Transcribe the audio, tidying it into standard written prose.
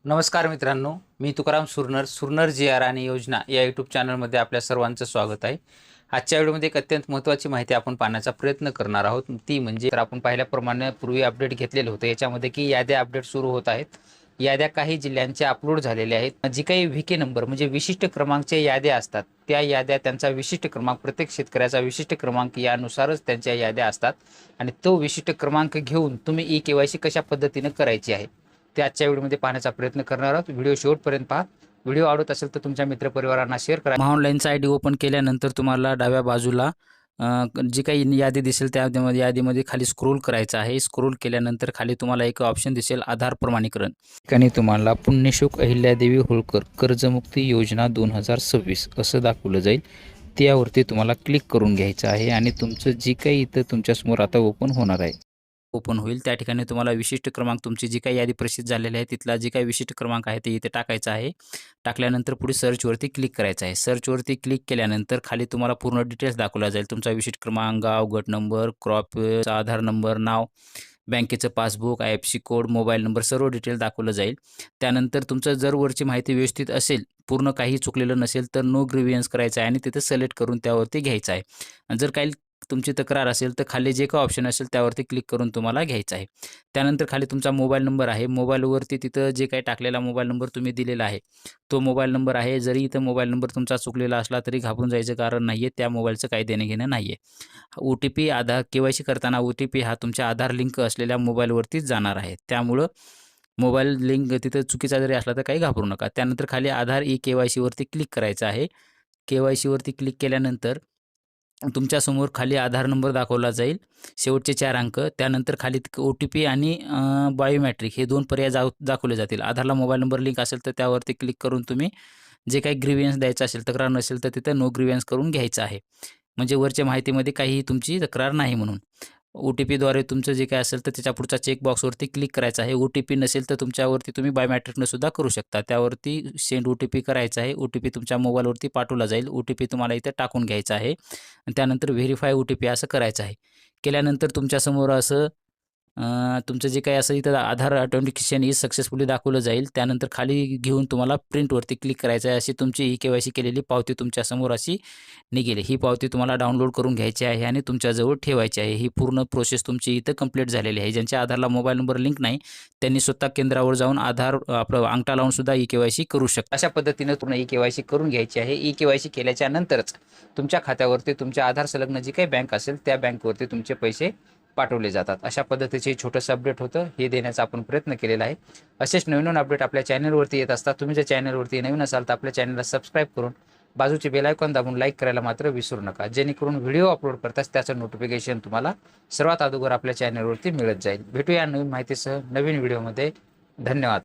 नमस्कार मित्रांनो, मी तुकाराम सुरनर जी आर आणि योजना या यूट्यूब चॅनलमध्ये आपल्या सर्वांचं स्वागत आहे. आजच्या व्हिडिओमध्ये एक अत्यंत महत्त्वाची माहिती आपण पाहण्याचा प्रयत्न करणार आहोत. ती म्हणजे तर आपण पाहिल्याप्रमाणे पूर्वी अपडेट घेतलेलं होतं याच्यामध्ये की याद्या अपडेट सुरू होत आहेत. याद्या काही जिल्ह्यांच्या अपलोड झालेल्या आहेत. जी काही व्हीके नंबर म्हणजे विशिष्ट क्रमांकच्या याद्या असतात, त्या याद्या त्यांचा विशिष्ट क्रमांक प्रत्येक शेतकऱ्याचा विशिष्ट क्रमांक यानुसारच त्यांच्या याद्या असतात आणि तो विशिष्ट क्रमांक घेऊन तुम्ही ई-के-वाय-सी कशा पद्धतीनं करायची आहे ते आजच्या व्हिडिओमध्ये पाहण्याचा प्रयत्न करणार आहोत. व्हिडिओ शेवटपर्यंत पहा. व्हिडिओ आवडत असेल तर तुमच्या मित्रपरिवारांना शेअर करा. महाऑनलाईनचा आयडी ओपन केल्यानंतर तुम्हाला डाव्या बाजूला जी काही यादी दिसेल त्यामध्ये यादीमध्ये खाली स्क्रोल करायचं आहे. स्क्रोल केल्यानंतर खाली तुम्हाला एक ऑप्शन दिसेल आधार प्रमाणीकरण. ठिकाणी तुम्हाला पुण्यश्लोक अहिल्यादेवी होळकर कर्जमुक्ती योजना 2026 असं दाखवलं जाईल. त्यावरती तुम्हाला क्लिक करून घ्यायचं आहे आणि तुमचं जी काही इथं तुमच्यासमोर आता ओपन होणार आहे. ओपन होईल त्या ठिकाणी तुम्हाला विशिष्ट क्रमांक तुमची जी काही यादी प्रसिद्ध झालेली आहे तिथला जे काही विशिष्ट क्रमांक आहे ते इथे टाकायचा आहे. टाकल्यानंतर पुढे सर्चवरती क्लिक करायचं आहे. सर्चवरती क्लिक केल्यानंतर खाली तुम्हाला पूर्ण डिटेल्स दाखवला जाईल. तुमचा विशिष्ट क्रमांक, गाव, गट नंबर, क्रॉपचा आधार नंबर, नाव, बँकेचं passbook, IFSC code, mobile number सर्व डिटेल दाखवलं जाईल. त्यानंतर तुमचं जर वरची माहिती व्यवस्थित असेल, पूर्ण काही चुकलेलं नसेल तर नो ग्रीव्हियन्स करायचं आहे आणि तिथे सिलेक्ट करून त्यावरती घ्यायचं आहे. आणि जर काही तुमची तक्रार असेल तर खाली जे काही ऑप्शन असेल त्यावरती क्लिक करून तुम्हाला घ्यायचं आहे. त्यानंतर खाली तुमचा मोबाईल नंबर आहे. मोबाईलवरती तिथं जे काही टाकलेला मोबाईल नंबर तुम्ही दिलेला आहे तो मोबाईल नंबर आहे. जरी इथं मोबाईल नंबर तुमचा चुकलेला असला तरी घाबरून जायचं कारण नाही आहे. त्या मोबाईलचं काही देणं-घेणं नाही आहे. OTP आधार के-वाय-सी करताना OTP हा तुमच्या आधार लिंक असलेल्या मोबाईलवरतीच जाणार आहे. त्यामुळं मोबाईल लिंक तिथं चुकीचा जरी असला तर काही घाबरू नका. त्यानंतर खाली आधार ई-के-वाय-सी वरती क्लिक करायचं आहे. के-वाय-सी वरती क्लिक केल्यानंतर तुमच्यासमोर खाली आधार नंबर दाखवला जाईल, शेवटचे 4 अंक. त्यानंतर खाली OTP आणि बायोमेट्रिक हे 2 पर्याय दाखवले जातील. आधारला मोबाईल नंबर लिंक असेल तर त्यावरती क्लिक करून तुम्ही जे काही ग्रीव्हियन्स द्यायचं असेल, तक्रार नसेल तर तिथं नो ग्रीव्हियन्स करून घ्यायचं आहे. म्हणजे वरच्या माहितीमध्ये काहीही तुमची तक्रार नाही म्हणून. OTPद्वारे तुमचं जे काही असेल तर त्याच्या पुढच्या चेक बॉक्सवरती क्लिक करायचं आहे. OTP नसेल तर तुमच्यावरती तुम्ही बायोमेट्रिकनं सुद्धा करू शकता. त्यावरती सेंड OTP करायचं आहे. OTP तुमच्या मोबाईलवरती पाठवला जाईल. OTP तुम्हाला इथं टाकून घ्यायचा आहे आणि त्यानंतर व्हेरिफाय OTP असं करायचं आहे. केल्यानंतर तुमच्यासमोर असं तुमचं जे काही असं इथं आधार ऑथेंटिकेशन इज सक्सेसफुली दाखवलं जाईल. त्यानंतर खाली घेऊन तुम्हाला प्रिंटवरती क्लिक करायचं आहे. अशी तुमची ई-के-वाय-सी केलेली पावती तुमच्यासमोर अशी निघेल. ही पावती तुम्हाला डाउनलोड करून घ्यायची आहे आणि तुमच्याजवळ ठेवायची आहे. ही पूर्ण प्रोसेस तुमची इथं कंप्लीट झालेली आहे. ज्यांच्या आधारला मोबाईल नंबर लिंक नाही त्यांनी स्वतः केंद्रावर जाऊन आधार आपलं अंगठा लावून सुद्धा ई-के-वाय-सी करू शकता. अशा पद्धतीनं पूर्ण ई-के-वाय-सी करून घ्यायची आहे. ई-के-वाय-सी केल्याच्या नंतरच तुमच्या खात्यावरती तुमच्या आधार संलग्न जी काही बँक असेल त्या बँकवरती तुमचे पैसे पाठवले जातात. अशा पद्धतीचे छोटंसं अपडेट होतं, हे देण्याचा आपण प्रयत्न केलेला आहे. असेच नवीन अपडेट आपल्या चॅनलवरती येत असतात. तुम्ही जर चॅनलवरती नवीन असाल तर आपल्या चॅनलला सबस्क्राईब करून बाजूचे बेल आयकॉन दाबून लाईक करायला मात्र विसरू नका, जेणेकरून व्हिडिओ अपलोड करताच त्याचं नोटिफिकेशन तुम्हाला सर्वात अगोदर आपल्या चॅनलवरती मिळत जाईल. भेटूया नवीन माहितीसह नवीन व्हिडिओमध्ये. धन्यवाद.